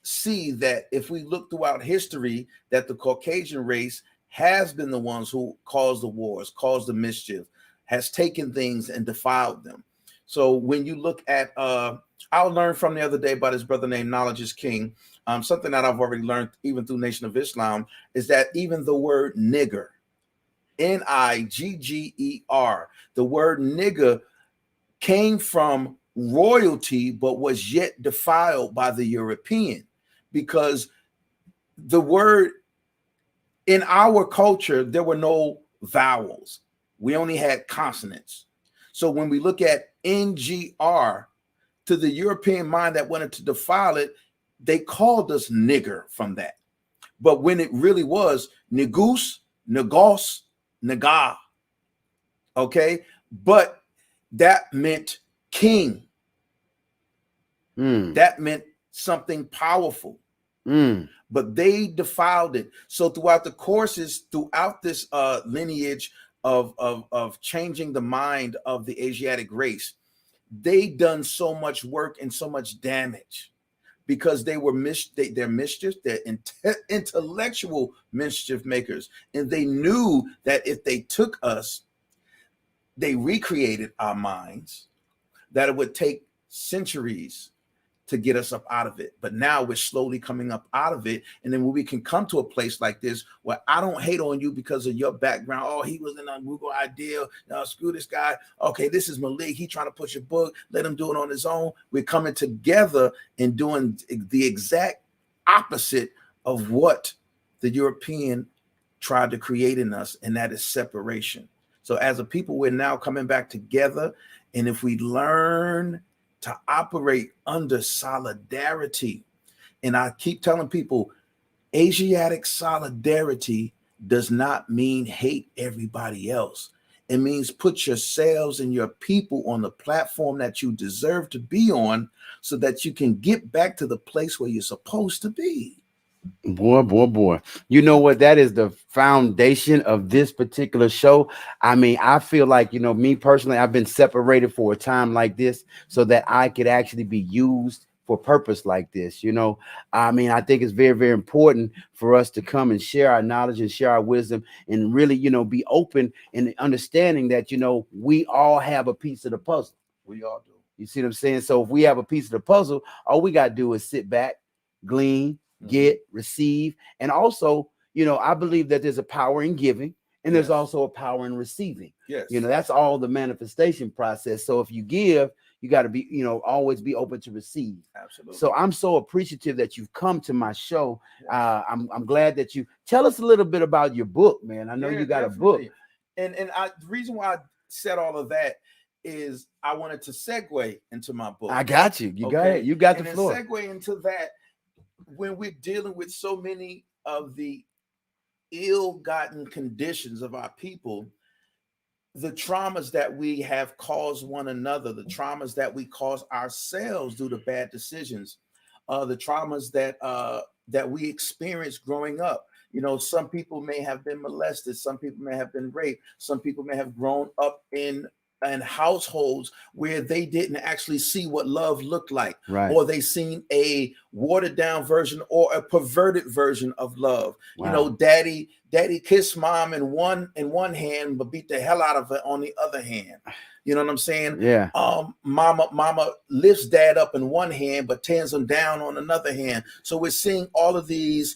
Speaker 6: see that if we look throughout history, that the Caucasian race has been the ones who caused the wars, caused the mischief, has taken things and defiled them. So when you look at, I learned from the other day about his brother named Knowledge is King. Something that I've already learned even through Nation of Islam is that even the word nigger, Nigger, the word nigger came from royalty, but was yet defiled by the European, because the word in our culture, there were no vowels. We only had consonants. So when we look at NGR, to the European mind that wanted to defile it, they called us nigger from that. But when it really was negus, negos, naga. Okay. But that meant king. That meant something powerful. But they defiled it. So throughout the courses, throughout this lineage of changing the mind of the Asiatic race, they done so much work and so much damage because they were they're mischief, they're intellectual mischief makers. And they knew that if they took us, they recreated our minds, that it would take centuries to get us up out of it. But now we're slowly coming up out of it. And then when we can come to a place like this where I don't hate on you because of your background. Oh, he was in a Google Ideal. No, screw this guy. Okay, this is Malik. He trying to push a book. Let him do it on his own. We're coming together and doing the exact opposite of what the European tried to create in us, and that is separation. So as a people, we're now coming back together. And if we learn to operate under solidarity, and I keep telling people, Asiatic solidarity does not mean hate everybody else. It means put yourselves and your people on the platform that you deserve to be on so that you can get back to the place where you're supposed to be.
Speaker 2: Boy. You know what? That is the foundation of this particular show. I mean, I feel like, me personally, I've been separated for a time like this so that I could actually be used for purpose like this. I mean, I think it's very, very important for us to come and share our knowledge and share our wisdom and really, be open and understanding that, we all have a piece of the puzzle.
Speaker 6: We all do.
Speaker 2: You see what I'm saying? So if we have a piece of the puzzle, all we got to do is sit back, glean, get, receive. And also, I believe that there's a power in giving and there's also a power in receiving.
Speaker 6: Yes.
Speaker 2: That's all the manifestation process. So if you give, you got to be, always be open to receive.
Speaker 6: Absolutely.
Speaker 2: So I'm so appreciative that you've come to my show. I'm glad that you tell us a little bit about your book, man. I know you got
Speaker 6: definitely.
Speaker 2: a book.
Speaker 6: And the reason why I said all of that is I wanted to segue into my book.
Speaker 2: I got you. You got it. You got the floor.
Speaker 6: Segue into that. When we're dealing with so many of the ill-gotten conditions of our people, the traumas that we have caused one another, the traumas that we cause ourselves due to bad decisions, the traumas that we experienced growing up. Some people may have been molested, some people may have been raped, some people may have grown up in and households where they didn't actually see what love looked like,
Speaker 2: Right.
Speaker 6: or they seen a watered down version or a perverted version of love.
Speaker 2: Wow.
Speaker 6: You know, daddy kissed mom in one hand, but beat the hell out of her on the other hand. You know what I'm saying?
Speaker 2: Yeah.
Speaker 6: Mama lifts dad up in one hand, but tears him down on another hand. So we're seeing all of these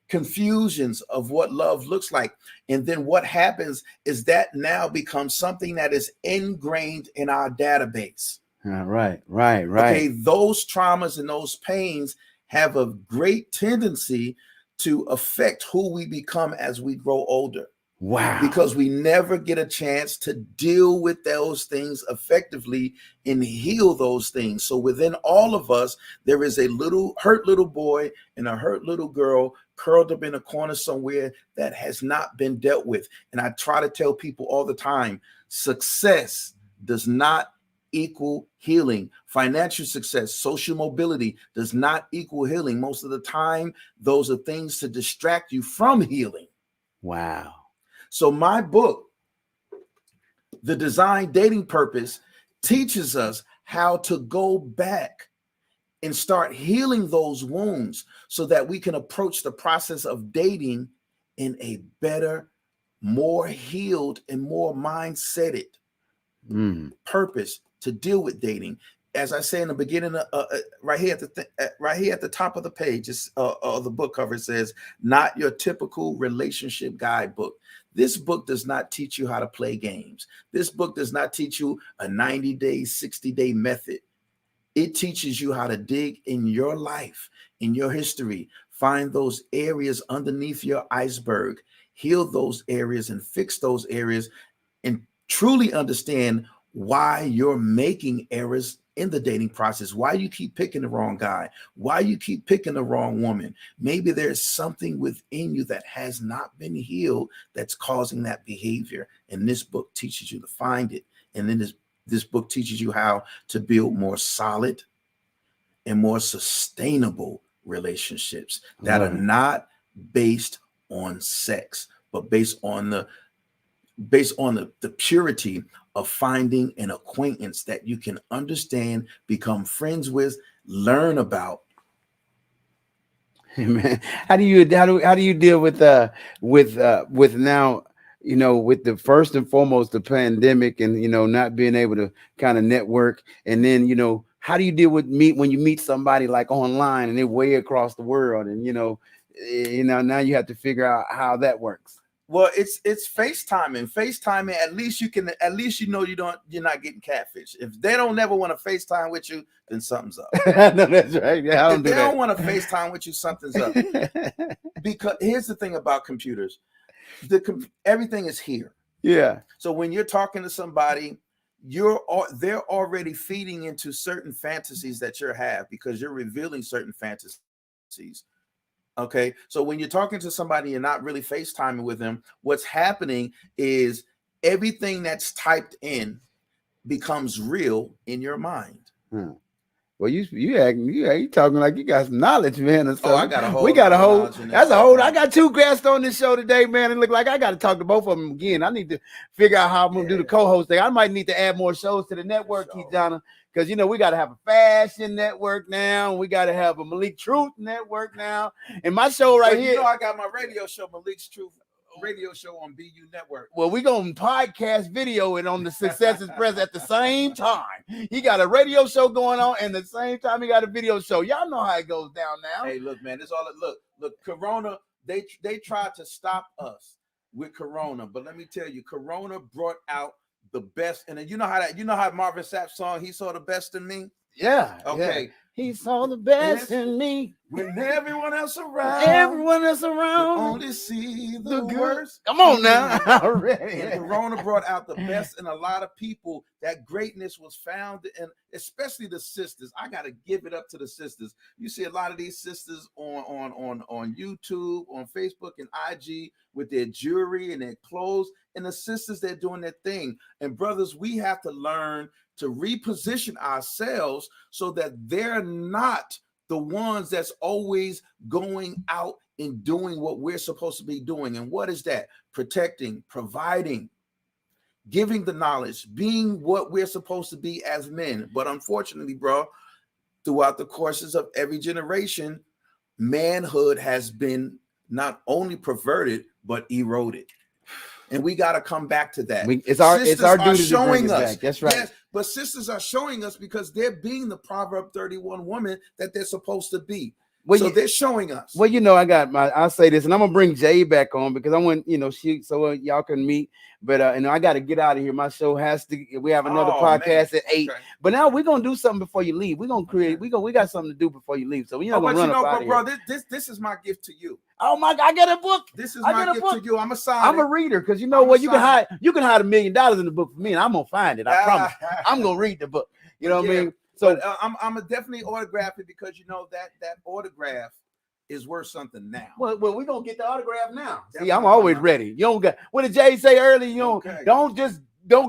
Speaker 6: confusions of what love looks like. And then what happens is that now becomes something that is ingrained in our database.
Speaker 2: Right.
Speaker 6: Okay, those traumas and those pains have a great tendency to affect who we become as we grow older.
Speaker 2: Wow.
Speaker 6: Because we never get a chance to deal with those things effectively and heal those things. So within all of us, there is a hurt little boy and a hurt little girl curled up in a corner somewhere that has not been dealt with. And I try to tell people all the time, success does not equal healing. Financial success, social mobility does not equal healing. Most of the time, those are things to distract you from healing.
Speaker 2: Wow.
Speaker 6: So my book, The Design Dating Purpose, teaches us how to go back and start healing those wounds so that we can approach the process of dating in a better, more healed, and more mindseted purpose to deal with dating. As I say in the beginning, right here at the top of the page, of the book cover, it says, "Not your typical relationship guidebook." This book does not teach you how to play games. This book does not teach you a 90-day, 60-day method. It teaches you how to dig in your life, in your history, find those areas underneath your iceberg, heal those areas and fix those areas, and truly understand why you're making errors in the dating process, why you keep picking the wrong guy, why you keep picking the wrong woman. Maybe there's something within you that has not been healed that's causing that behavior. And this book teaches you to find it. And then this book teaches you how to build more solid and more sustainable relationships that are not based on sex, but based on the purity of finding an acquaintance that you can understand, become friends with, learn about.
Speaker 2: Hey, man, how do you deal with now, you know, with the first and foremost the pandemic and, you know, not being able to kind of network, and then, you know, how do you deal with when you meet somebody like online and they're way across the world, and you know now you have to figure out how that works.
Speaker 6: Well, it's FaceTiming. FaceTiming, at least you know you're not getting catfish. If they don't never want to FaceTime with you, then something's up.
Speaker 2: No, that's right. Yeah,
Speaker 6: if they don't want to FaceTime with you, something's up. Because here's the thing about computers. Everything is here.
Speaker 2: Yeah.
Speaker 6: So when you're talking to somebody, they're already feeding into certain fantasies that you have because you're revealing certain fantasies. Okay, so when you're talking to somebody, you're not really FaceTiming with them. What's happening is everything that's typed in becomes real in your mind.
Speaker 2: Well, you talking like you got some knowledge, man. And
Speaker 6: oh, I got a whole.
Speaker 2: I got two guests on this show today, man. It look like I got to talk to both of them again. I need to figure out how I'm gonna do the co-host thing. I might need to add more shows to the network, Keith Johnson, because you know we got to have a fashion network now. We got to have a Malik Truth network now, and my show right here.
Speaker 6: You know, I got my radio show, Malik's Truth radio show on BU Network.
Speaker 2: Well, we're gonna podcast video it on the Success Express at the same time. He got a radio show going on, and at the same time he got a video show. Y'all know how it goes down now.
Speaker 6: Hey, look, man, this all look. Corona, they tried to stop us with Corona, but let me tell you, Corona brought out the best. And you know how Marvin Sapp's song, "He Saw the Best in Me."
Speaker 2: Yeah.
Speaker 6: Okay.
Speaker 2: Yeah. He saw the best in me.
Speaker 6: When everyone else around only see the worst.
Speaker 2: Come on now. Already.
Speaker 6: And Corona brought out the best in a lot of people. That greatness was found in, especially the sisters. I gotta give it up to the sisters. You see a lot of these sisters on YouTube, on Facebook and IG with their jewelry and their clothes. And the sisters, they're doing their thing. And brothers, we have to learn to reposition ourselves so that they're not the ones that's always going out and doing what we're supposed to be doing. And what is that? Protecting, providing, giving the knowledge, being what we're supposed to be as men. But unfortunately, bro, throughout the courses of every generation, manhood has been not only perverted but eroded. And we got to come back to that.
Speaker 2: It's our
Speaker 6: Sisters
Speaker 2: duty
Speaker 6: are
Speaker 2: to bring
Speaker 6: showing
Speaker 2: it
Speaker 6: us.
Speaker 2: back. That's right.
Speaker 6: Yes, but sisters are showing us because they're being the Proverb 31 woman that they're supposed to be.
Speaker 2: Well,
Speaker 6: So they're showing us.
Speaker 2: Well, I'll say this, and I'm gonna bring Jay back on because I want, y'all can meet. But and I got to get out of here. My show we have another podcast at 8.
Speaker 6: Okay.
Speaker 2: But now we're gonna do something before you leave. We're gonna create, we got something to do before you leave. So we're not gonna run up out of here.
Speaker 6: bro, this is my gift to you.
Speaker 2: Oh my God, I got a book.
Speaker 6: This is
Speaker 2: I
Speaker 6: my
Speaker 2: got a
Speaker 6: gift
Speaker 2: book.
Speaker 6: to you. I'm a sign.
Speaker 2: I'm a reader because you know what? You can hide $1 million in the book for me, and I'm gonna find it. I promise. I'm gonna read the book. You know what I mean? So
Speaker 6: I'm gonna definitely autograph it because you know that autograph is worth something now.
Speaker 2: Well, we're gonna get the autograph now. See,
Speaker 6: Definitely
Speaker 2: I'm always
Speaker 6: come out.
Speaker 2: ready. You don't got what did Jay say earlier? You
Speaker 6: Okay.
Speaker 2: don't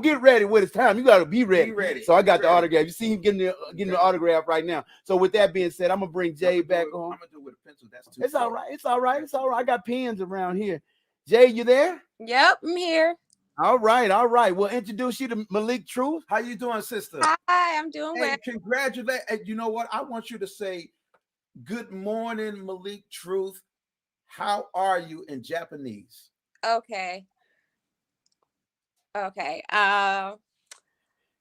Speaker 2: get ready when it's time. You gotta be ready.
Speaker 6: Be ready.
Speaker 2: So I got
Speaker 6: Be
Speaker 2: the
Speaker 6: ready.
Speaker 2: autograph. You see him getting the autograph right now. So with that being said, I'm gonna bring Jay back on.
Speaker 6: I'm gonna do it with a pencil. That's too.
Speaker 2: It's all right. It's all right. It's all right. I got pens around here. Jay, you there?
Speaker 5: Yep, I'm here.
Speaker 2: All right. All right. We'll introduce you to Malik Truth.
Speaker 6: How you doing, sister?
Speaker 5: Hi, I'm doing
Speaker 6: Hey,
Speaker 5: well.
Speaker 6: congratulate. And you know what? I want you to say, "Good morning, Malik Truth. How are you in Japanese?"
Speaker 5: Okay. Ohayo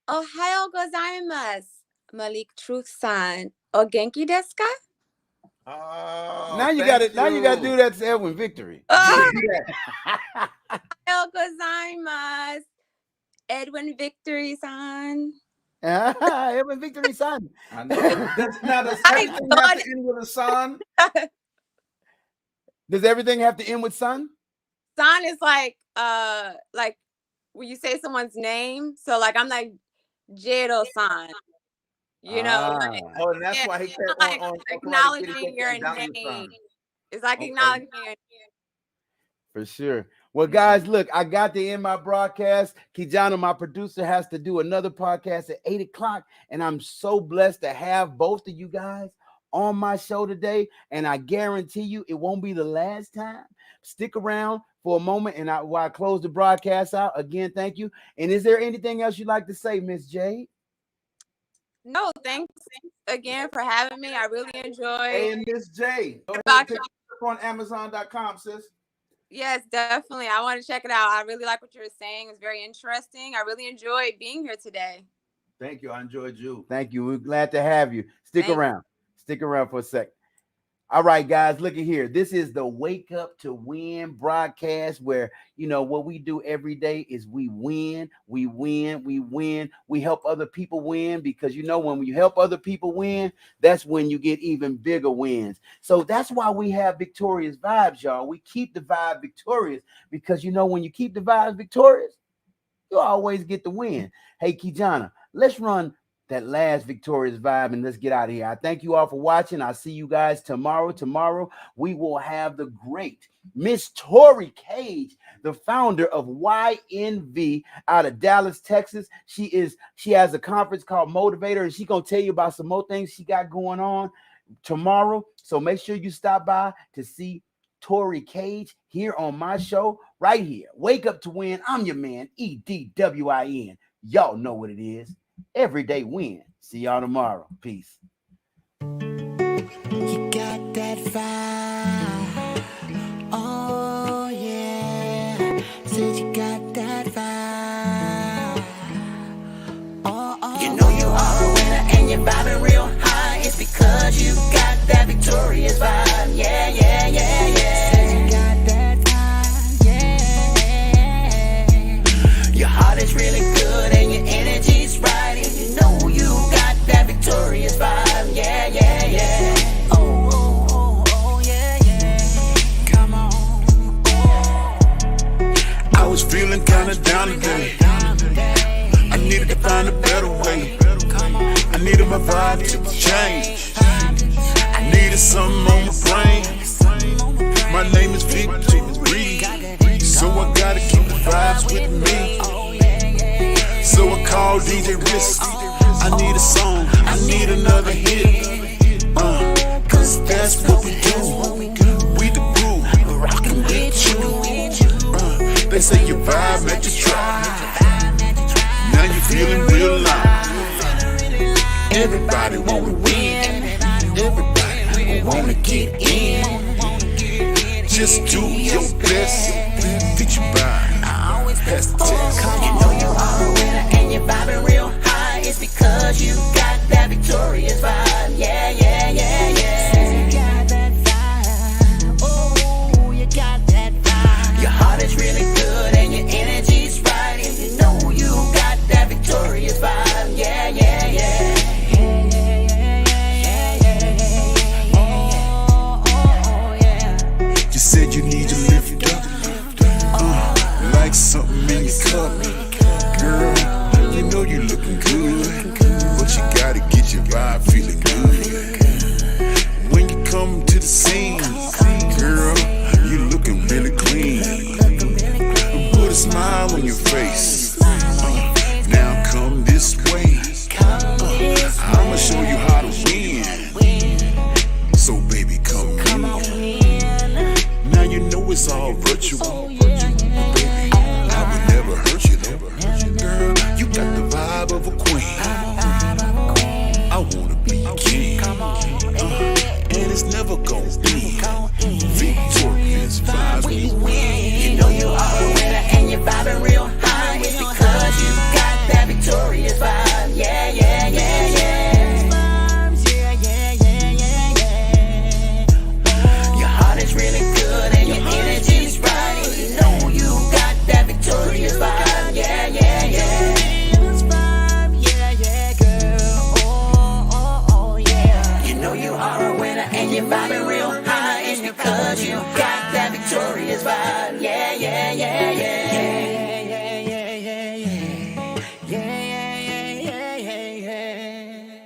Speaker 5: gozaimasu, Malik Truth-san. O genki desu ka?
Speaker 6: Oh,
Speaker 2: Now you
Speaker 6: thank
Speaker 2: got to do that to Edwin Victory.
Speaker 5: Ohayo gozaimasu, Edwin Victory-san.
Speaker 2: Edwin Victory son.
Speaker 6: I know. Does
Speaker 5: I
Speaker 6: everything
Speaker 5: thought-
Speaker 6: have to end with a son?
Speaker 2: Does everything have to end with son?
Speaker 5: San is like when you say someone's name. So like I'm like Jiro-san. You know, like,
Speaker 6: Oh, and that's
Speaker 5: yeah,
Speaker 6: why he
Speaker 5: it's
Speaker 6: kept
Speaker 5: like
Speaker 6: on
Speaker 5: acknowledging your
Speaker 6: Italian
Speaker 5: name.
Speaker 6: son.
Speaker 5: It's like
Speaker 6: Okay.
Speaker 5: acknowledging your name.
Speaker 2: For sure. Well, guys, look, I got to end my broadcast. Kijana, my producer, has to do another podcast at 8 o'clock. And I'm so blessed to have both of you guys on my show today. And I guarantee you it won't be the last time. Stick around for a moment. And while I close the broadcast out, again, thank you. And is there anything else you'd like to say, Miss Jade?
Speaker 5: No, thanks again for having me. I really enjoyed.
Speaker 6: Hey, Miss J, go ahead
Speaker 5: About
Speaker 6: and pick it up on Amazon.com, sis.
Speaker 5: Yes, definitely. I want to check it out. I really like what you were saying. It's very interesting. I really enjoyed being here today.
Speaker 6: Thank you. I enjoyed you.
Speaker 2: Thank you. We're glad to have you. Stick
Speaker 5: Thank you.
Speaker 2: around. Stick around for a sec. All right, guys, look at here. This is the Wake Up to Win broadcast where, what we do every day is we win, we win, we win. We help other people win because, when you help other people win, that's when you get even bigger wins. So that's why we have victorious vibes, y'all. We keep the vibe victorious because, when you keep the vibes victorious, you always get the win. Hey, Kijana, let's run that last victorious vibe and let's get out of here. I thank you all for watching. I'll see you guys tomorrow. Tomorrow we will have the great Miss Tori Cage, the founder of YNV out of Dallas, Texas. She has a conference called Motivator, and she's gonna tell you about some more things she got going on tomorrow. So make sure you stop by to see Tori Cage here on my show right here. Wake Up to Win. I'm your man, EDWIN. Y'all know what it is. Everyday win. See y'all tomorrow. Peace.
Speaker 3: You got that fire. Oh yeah. Said you got that fire. Oh. You know you are a winner and you're vibing real high. It's because you got that victorious vibe. Yeah, yeah, yeah, yeah. Said you got that fire. Yeah. Your heart is really good and your energy's right. And you know you got that victorious vibe. Yeah, yeah, yeah. Oh, oh, oh, oh, yeah, yeah. Come on.
Speaker 4: I was feeling kinda down today. I needed to find a better way. I needed my vibe to change. I needed something on my brain. My name is Victory, so I gotta keep the vibes with me. So I called DJ Risky. I need a song, I need another hit. Cause that's what we do. We the groove, rockin' with you. They say your vibe, make you try. feeling real alive. Everybody wanna win. Everybody wanna get in. Just do your best. Did you buy? Pass the test.
Speaker 3: You know you are a winner and you're vibing real high. It's because you got that victorious vibe. Yeah, yeah, yeah, yeah. You got that vibe. Oh, you got that vibe. Your heart is really good and your energy's right. And you know you got that victorious vibe. Yeah, yeah, yeah.
Speaker 4: You said you need to lift up, like something in your cup. Girl, you know you looking good, but you gotta get your vibe feeling good. When you come to the scene, girl, you looking really clean. Put a smile on your face. Now come this way. I'ma show you how to win. So baby, come in. Now you know it's all virtual. Baby, I would never hurt you, girl. You got the vibe of a queen. I wanna be king, and it's never gonna be victorious vibes.
Speaker 3: We win. You know you are a winner and you're vibing real high. It's because you got that victorious vibe. Yeah, yeah, yeah, yeah. Yeah, yeah, yeah, yeah, yeah. Your heart is really good and your energy's right. And you know you got that victorious vibe. Yeah, yeah, yeah. Yeah, yeah, girl. Oh, oh, oh, yeah. You know you are a winner and you're vibing real high. It's because you got that victorious vibe. Yeah, yeah, yeah, yeah. Yeah, yeah, yeah, yeah, yeah. Yeah, yeah, yeah, yeah, yeah.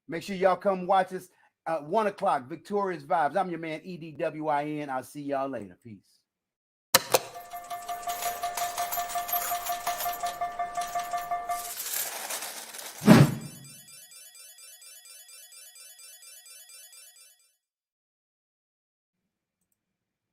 Speaker 2: Make sure y'all come watch us 1 o'clock. Victorious Vibes. I'm your man EDWIN. I'll see y'all later. Peace.